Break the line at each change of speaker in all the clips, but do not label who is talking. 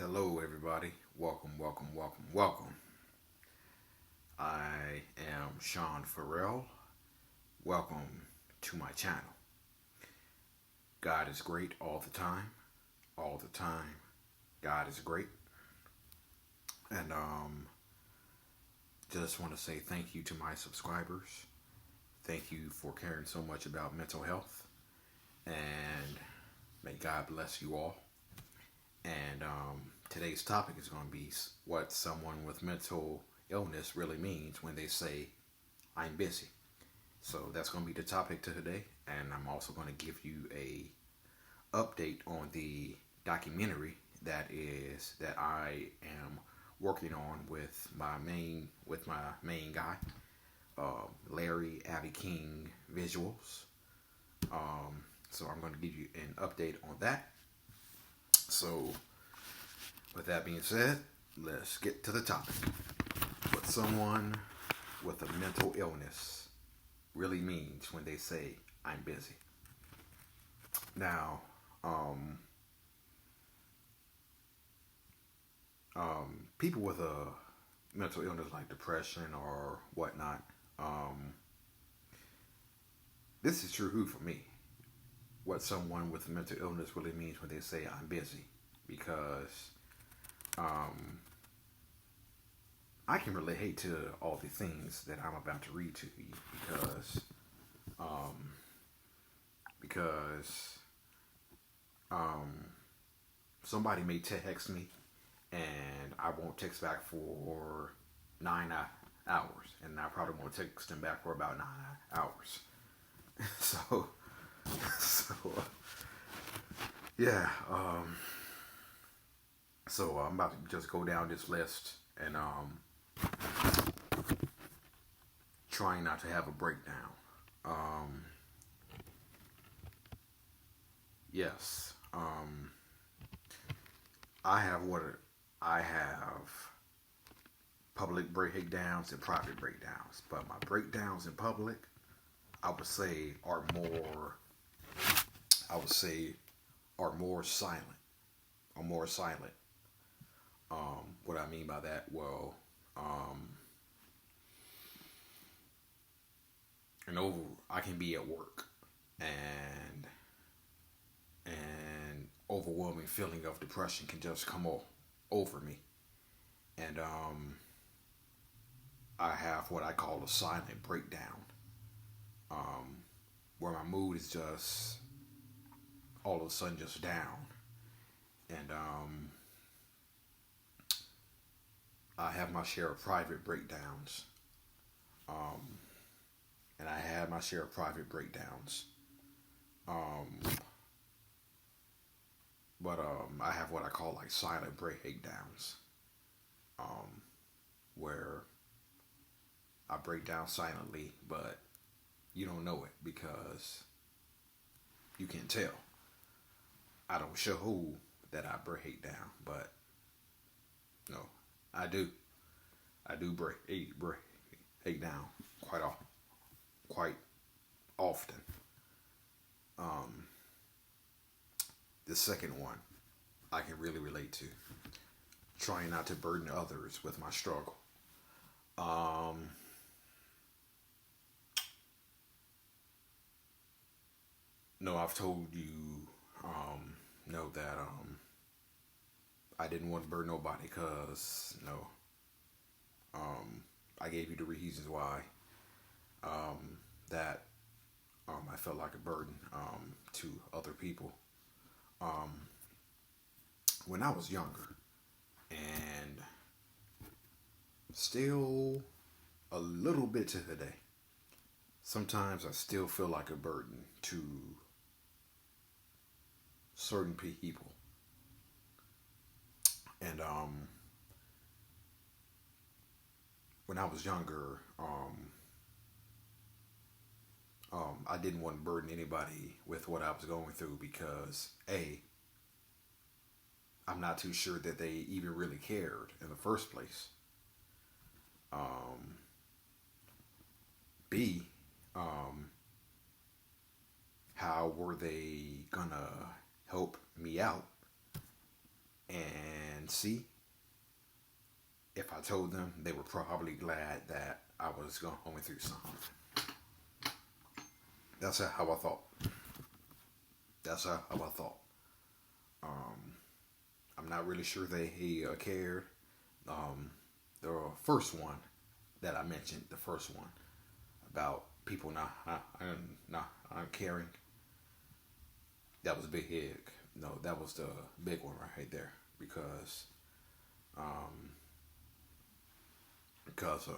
Hello, everybody. Welcome, welcome, welcome, welcome. I am Sean Farrell. Welcome to my channel. God is great all the time. All the time. God is great. And just want to say thank you to my subscribers. Thank you for caring so much about mental health. And may God bless you all. And today's topic is going to be what someone with mental illness really means when they say, I'm busy. So that's going to be the topic today. And I'm also going to give you a update on the documentary that I am working on with my main guy, Larry Abbey King Visuals. So I'm going to give you an update on that. So, with that being said, let's get to the topic. What someone with a mental illness really means when they say, I'm busy. Now, people with a mental illness like depression or whatnot, this is true for me. What someone with a mental illness really means when they say I'm busy, because I can relate to all the things that I'm about to read to you because somebody may text me and I won't text back for 9 hours, and I probably won't text them back for about 9 hours. so so yeah. So I'm about to just go down this list and trying not to have a breakdown. Yes. I have public breakdowns and private breakdowns, but my breakdowns in public, I would say, are more. I would say are more silent. Are more silent. What I mean by that, well, and over, I can be at work, and overwhelming feeling of depression can just come over me, and I have what I call a silent breakdown, where my mood is just all of a sudden just down, and I have my share of private breakdowns, um, and I had my share of private breakdowns. Um, but I have what I call like silent breakdowns, um, where I break down silently, but you don't know it because you can't tell. I don't show that I break down, but no, I do. I do break down quite often. Um, the second one I can really relate to. Trying not to burden others with my struggle. Um, no, I've told you, no, that I didn't want to burden nobody because, no, I gave you the reasons why that I felt like a burden to other people. Um, when I was younger, and still a little bit to today, sometimes I still feel like a burden to certain people. And when I was younger, I didn't want to burden anybody with what I was going through because A, I'm not too sure that they even really cared in the first place. Um, B, um, how were they gonna help me out? and see, if I told them, they were probably glad that I was going through something. That's how I thought. That's how I thought. Um, I'm not really sure they cared. Um, the first one that I mentioned, the first one about people not caring, that was big. No, that was the big one right there because um, because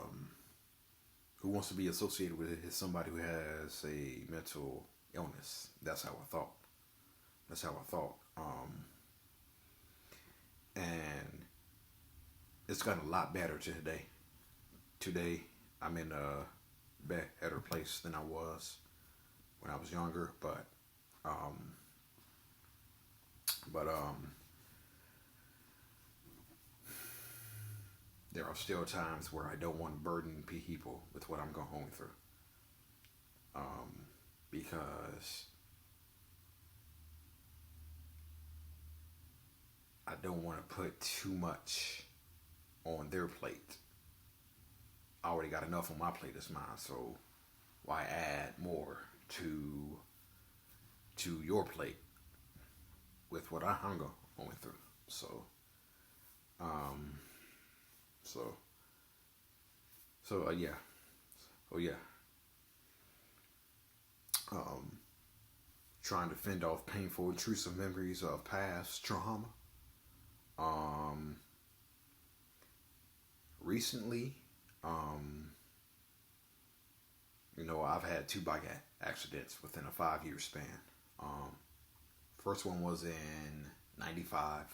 who wants to be associated with somebody who has a mental illness? That's how I thought. That's how I thought. And it's gotten a lot better today. Today, I'm in a better place than I was when I was younger, um, but there are still times where I don't want to burden people with what I'm going through, because I don't want to put too much on their plate. I already got enough on my plate as mine, so why add more to your plate with what I'm going through? So, um, so, yeah, oh yeah, um, trying to fend off painful, intrusive memories of past trauma. Um, recently, um, I've had two bike accidents within a 5 year span. Um, First one was in '95,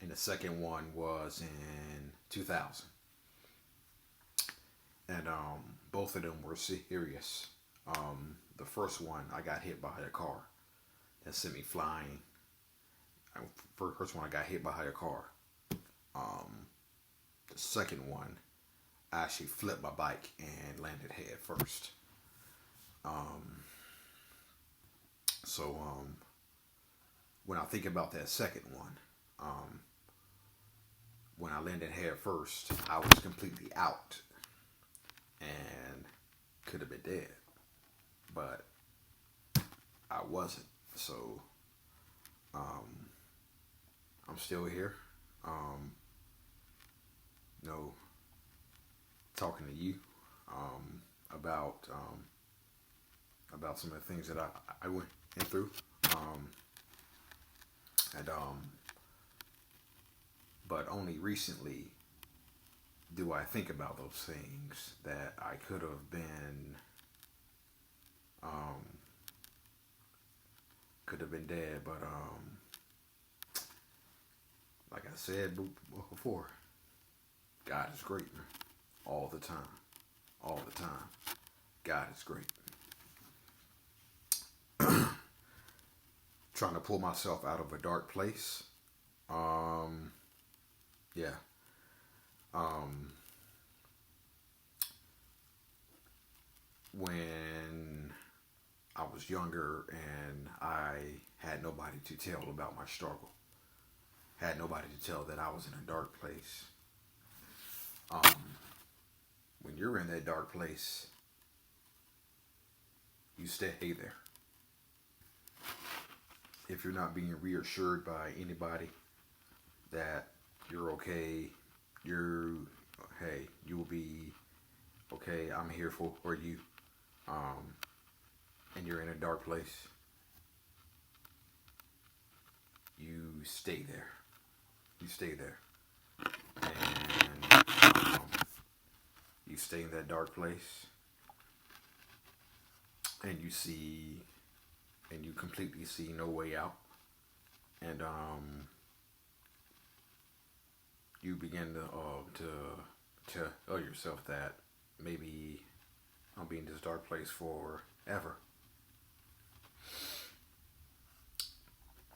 and the second one was in 2000. And both of them were serious. The first one, I got hit by a car that sent me flying. First one, I got hit by a car. Um, the second one, I actually flipped my bike and landed head first. Um, so when I think about that second one, um, when I landed head first, I was completely out and could have been dead, but I wasn't. So um, I'm still here. Um, you know, talking to you um, about some of the things that I went through, um, and but only recently do I think about those things that I could have been um, dead, but like I said before, God is great, man. All the time, all the time. God is great. Trying to pull myself out of a dark place. Um, yeah. Um, when I was younger and I had nobody to tell about my struggle, had nobody to tell that I was in a dark place. Um, when you're in that dark place, you stay there. If you're not being reassured by anybody that you're okay, hey, you will be okay. I'm here for you. Um, and you're in a dark place, you stay there. You stay there, and you stay in that dark place, and you completely see no way out, and you begin to tell yourself that maybe I'll be in this dark place forever.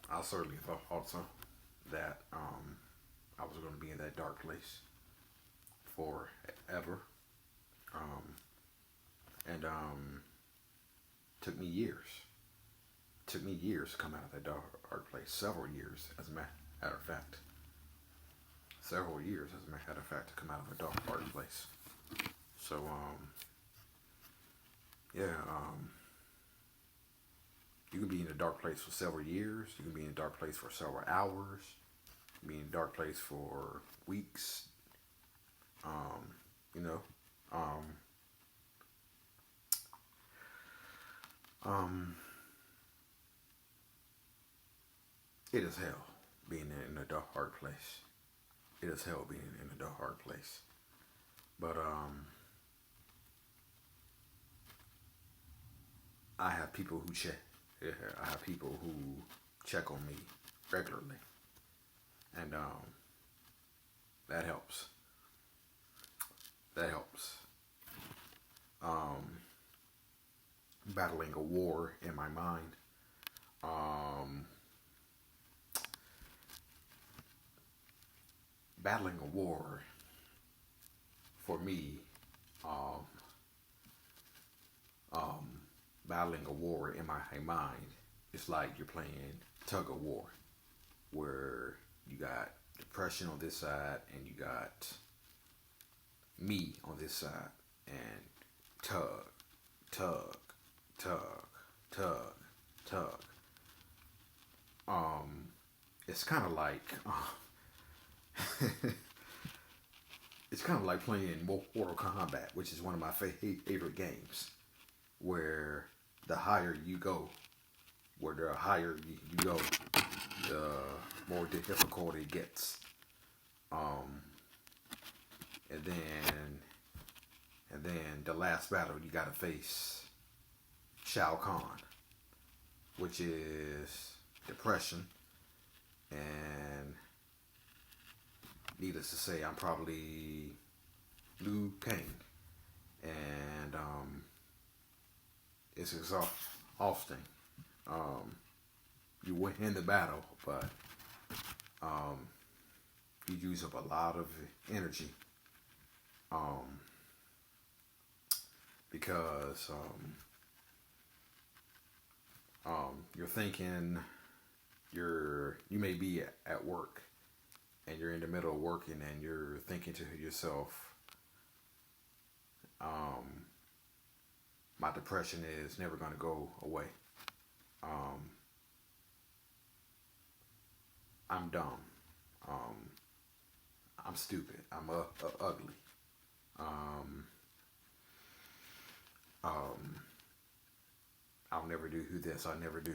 I certainly thought also that I was going to be in that dark place forever, um, and took me years. Took me years to come out of that dark place. Several years, as a matter of fact. several years, as a matter of fact, to come out of a dark place. So, yeah, you can be in a dark place for several years. You can be in a dark place for several hours. You can be in a dark place for weeks. Um, you know, um, um, it is hell being in a dark, hard place. It is hell being in a dark, hard place. But I have people who check. Yeah, I have people who check on me regularly, and that helps. That helps. Um, Battling a war in my mind. Um, Battling a war for me. Um, um, Battling a war in my mind. It's like you're playing tug of war, where you got depression on this side and you got me on this side, and tug, tug, tug, tug, tug. It's kind of like it's kind of like playing Mortal Kombat, which is one of my favorite games, where the higher you go, the more difficult it gets. And then the last battle you gotta face Shao Kahn, which is depression, and needless to say, I'm probably Liu Kang, and it's exhausting. You win the battle, but you use up a lot of energy, because you're thinking you may be at work, and you're in the middle of working, and you're thinking to yourself, my depression is never going to go away. I'm dumb. I'm stupid. I'm ugly. I'll never do this. I'll never do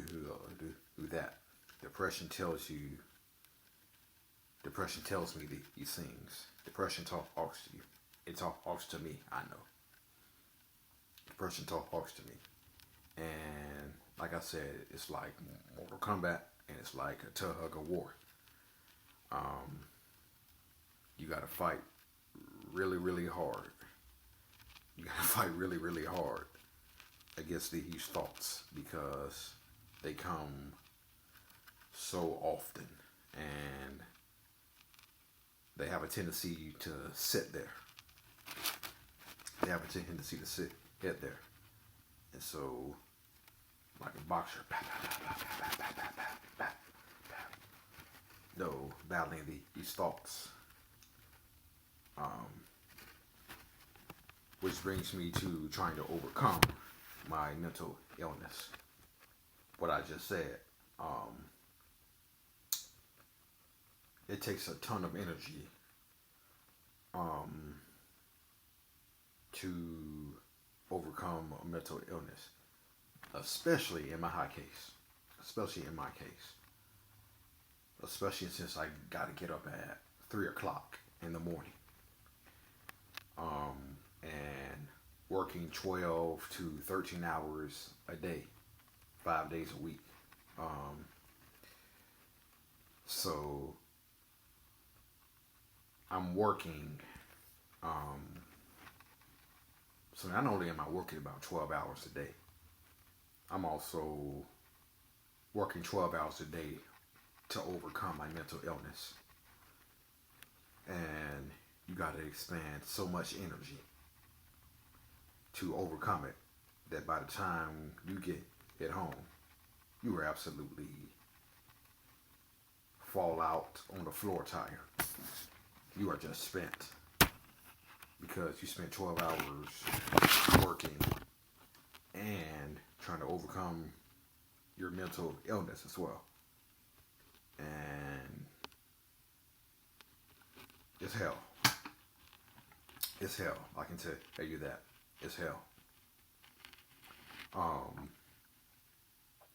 that. Depression tells me these things. Depression talks to you. It talks to me. I know. Depression talks to me. And like I said, it's like Mortal Kombat, and it's like a tug of war. You gotta fight really, really hard. You gotta fight really, really hard against these thoughts, because they come so often, and they have a tendency to sit there. They have a tendency to sit there. And so, like a boxer, no, battling these thoughts. Which brings me to trying to overcome my mental illness. What I just said. It takes a ton of energy to overcome a mental illness, especially in my case. Especially since I got to get up at 3 o'clock in the morning, and working 12 to 13 hours a day, 5 days a week. So I'm working. So not only am I working about 12 hours a day, I'm also working 12 hours a day to overcome my mental illness. And you got to expend so much energy to overcome it that by the time you get home, you will absolutely fall out on the floor tired. you are just spent because you spent 12 hours working and trying to overcome your mental illness as well. And it's hell. It's hell. I can tell you that. It's hell.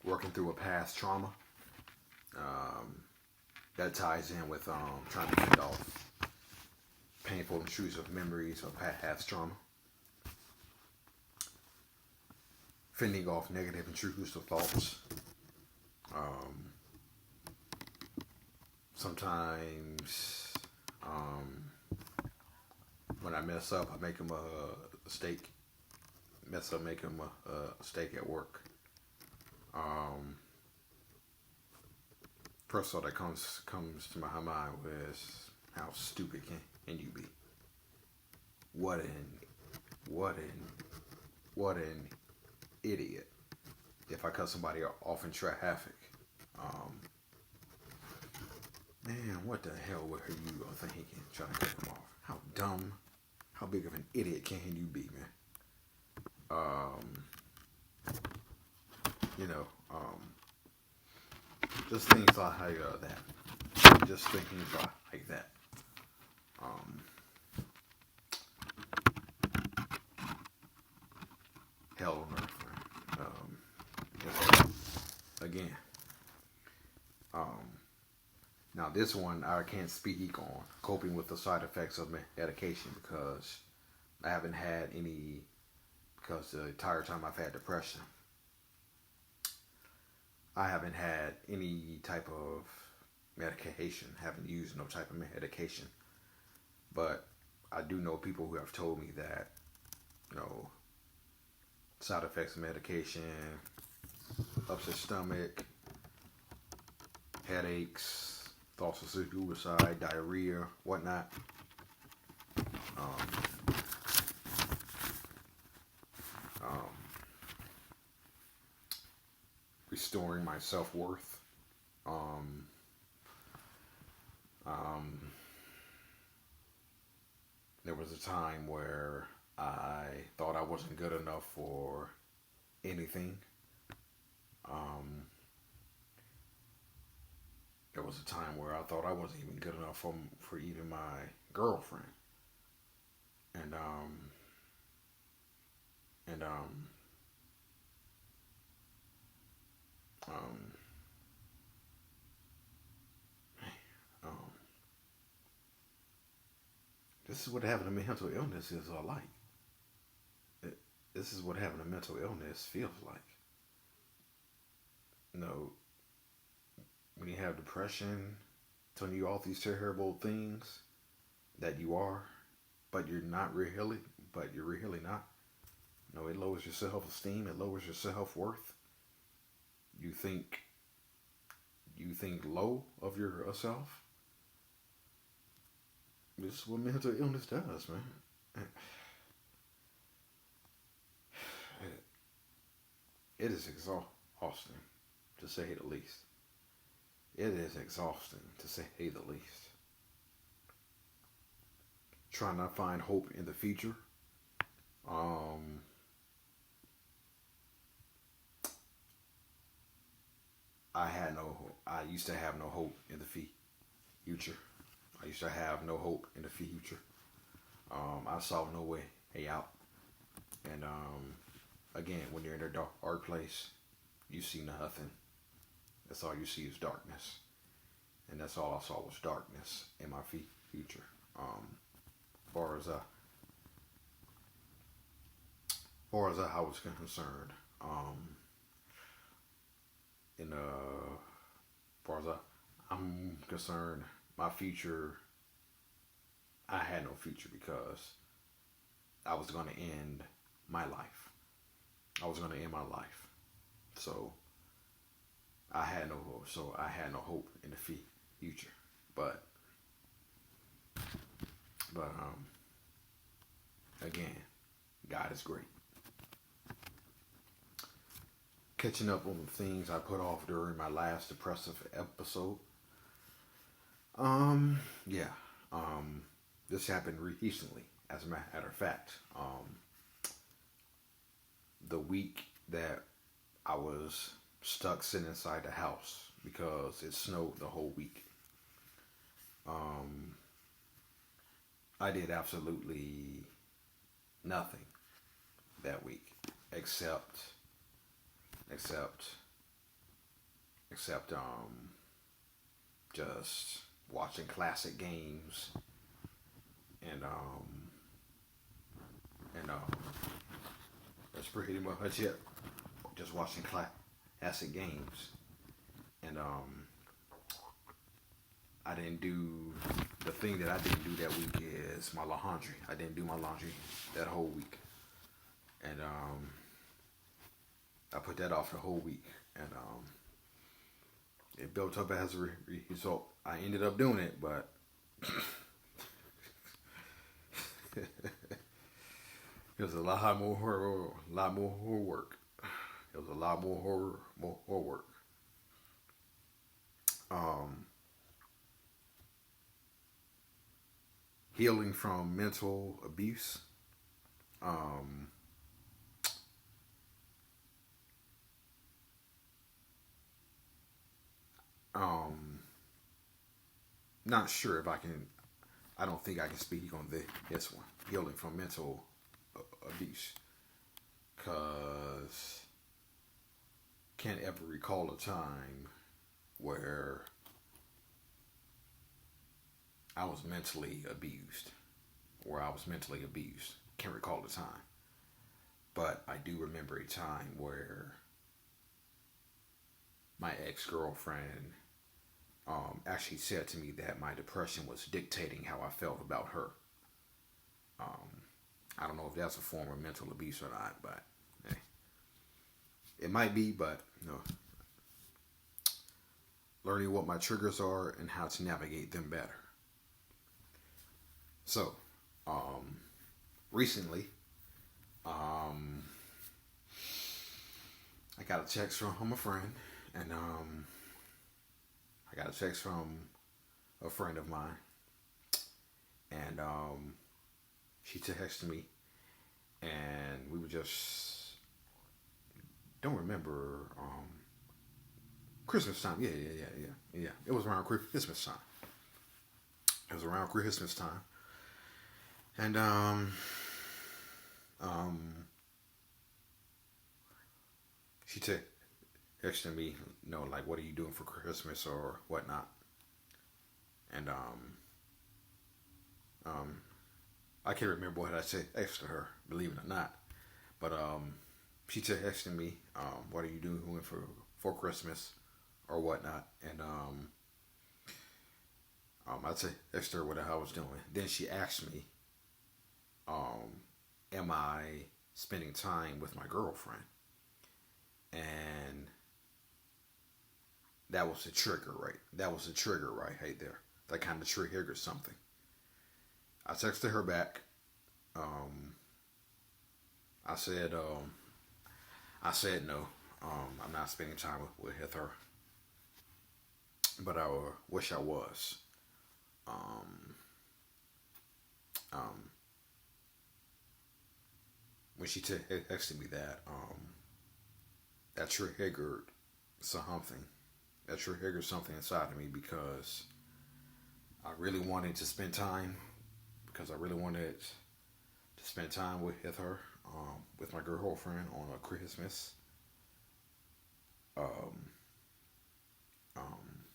Working through a past trauma. That ties in with trying to fend off painful, intrusive memories of past trauma. Fending off negative, intrusive thoughts. Sometimes when I mess up, I make them a steak. Mess up, make them a steak at work. First thought that comes to my mind was, how stupid can you be? What an idiot. If I cut somebody off in traffic, man, what the hell were you thinking trying to cut them off? How dumb, how big of an idiot can you be, man? Just things like that. Just thinking like that. Hell on earth. Again. Now this one I can't speak on, coping with the side effects of medication, because I haven't had any, because the entire time I've had depression, I haven't had any type of medication, haven't used no type of medication. But I do know people who have told me that, side effects of medication, upset stomach, headaches, thoughts of suicide, diarrhea, whatnot. Restoring my self-worth. There was a time where I thought I wasn't good enough for anything. There was a time where I thought I wasn't even good enough for even my girlfriend. And this is what having a mental illness is like. This is what having a mental illness feels like. When you have depression, telling you all these terrible things that you are, but you're not really, but you're really not. It lowers your self-esteem. It lowers your self-worth. You think low of yourself. This is what mental illness does, man. It is exhausting, to say the least. It is exhausting, to say the least. Trying to find hope in the future. I used to have no hope in the future. I used to have no hope in the future. I saw no way out. And again, when you're in a dark place, you see nothing. That's all you see is darkness. And that's all I saw was darkness in my future. As far as I was concerned, as far as I'm concerned, my future, I had no future, because I was going to end my life. I was going to end my life. So I had no hope. So I had no hope in the future. But again, God is great. Catching up on the things I put off during my last depressive episode. Yeah. Um, this happened recently, as a matter of fact. The week that I was stuck sitting inside the house because it snowed the whole week. Um, I did absolutely nothing that week except except except just watching classic games and and that's pretty much it. Just watching classic games and I didn't do the thing that I didn't do that week is my laundry. I didn't do my laundry that whole week, and I put that off the whole week, and it built up as a result. I ended up doing it, but it was a lot more work. It was a lot more work. Um, Healing from mental abuse. Um, um, Not sure if I can. I don't think I can speak on this one. Healing from mental abuse, cause can't ever recall a time where I was mentally abused. Where I was mentally abused. Can't recall the time, but I do remember a time where my ex girlfriend actually said to me that my depression was dictating how I felt about her. Um, I don't know if that's a form of mental abuse or not, but hey, it might be. But you know, learning what my triggers are and how to navigate them better. So, um, recently, um, I got a text from a friend, and I got a text from a friend of mine, and she texted me, and we were just don't remember Christmas time. Yeah. It was around Christmas time. It was around Christmas time, and um, she texted me, you know, like, what are you doing for Christmas or whatnot, and um, I can't remember what I said to her, believe it or not, but she texted me, what are you doing for Christmas or whatnot, and I texted her what I was doing. Then she asked me, am I spending time with my girlfriend? And that was the trigger, right? That was the trigger right there. That kind of triggered something. I texted her back. Um, I said, no. I'm not spending time with her, but I wish I was. Um, um, when she texted me that, that triggered something. That triggered something inside of me because I really wanted to spend time. Because I really wanted to spend time with her, with my girlfriend on a Christmas. Um, um,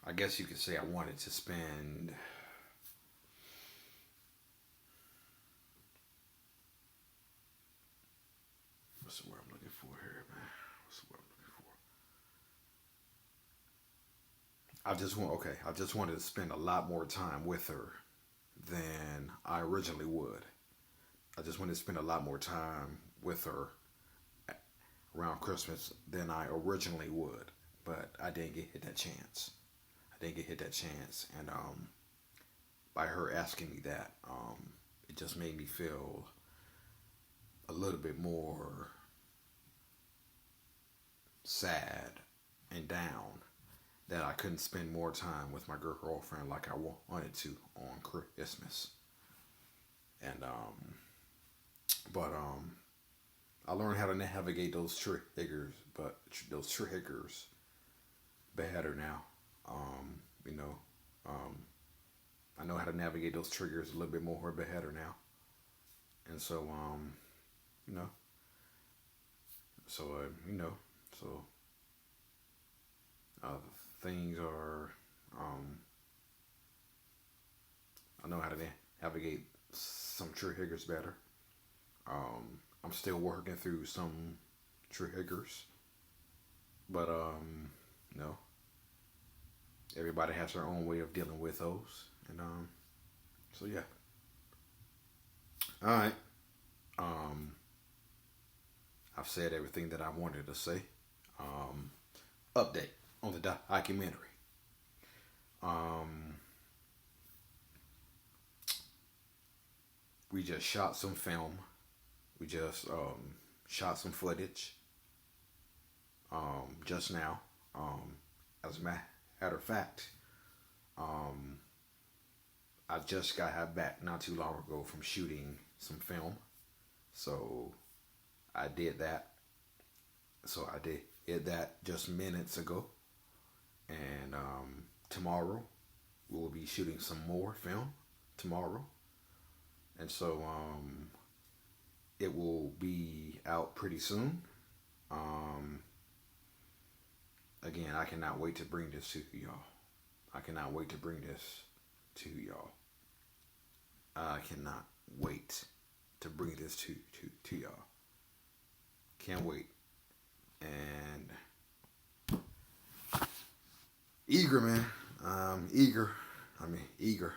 I guess you could say I wanted to spend. What's the word I'm looking for here, man? What's the word I'm looking for? I just wanted to spend a lot more time with her than I originally would. I just wanted to spend a lot more time with her around Christmas than I originally would. But I didn't get hit that chance. I didn't get hit that chance. And by her asking me that, it just made me feel a little bit more sad and down that I couldn't spend more time with my girlfriend like I wanted to on Christmas. And but I learned how to navigate those triggers, but those triggers better now. You know, um, I know how to navigate those triggers a little bit more better now. And so, you know, so you know, so uh, things are. I know how to navigate some triggers better. I'm still working through some triggers, but you know, everybody has their own way of dealing with those, and so yeah. All right. Um, I've said everything that I wanted to say. Um, Update on the documentary. Um, we just shot some film. We just shot some footage just now. As a matter of fact, um, I just got back not too long ago from shooting some film. So I did that. So I did that just minutes ago. And tomorrow we'll be shooting some more film tomorrow. And so it will be out pretty soon. Again, I cannot wait to bring this to y'all. I cannot wait to bring this to y'all. I cannot wait to bring this to y'all. Can't wait. And eager, man. Eager. Eager.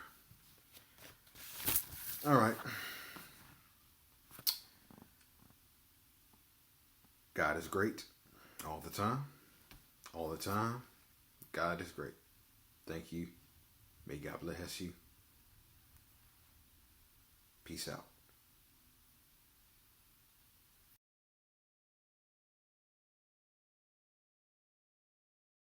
All right. God is great all the time. All the time. God is great. Thank you. May God bless you. Peace out.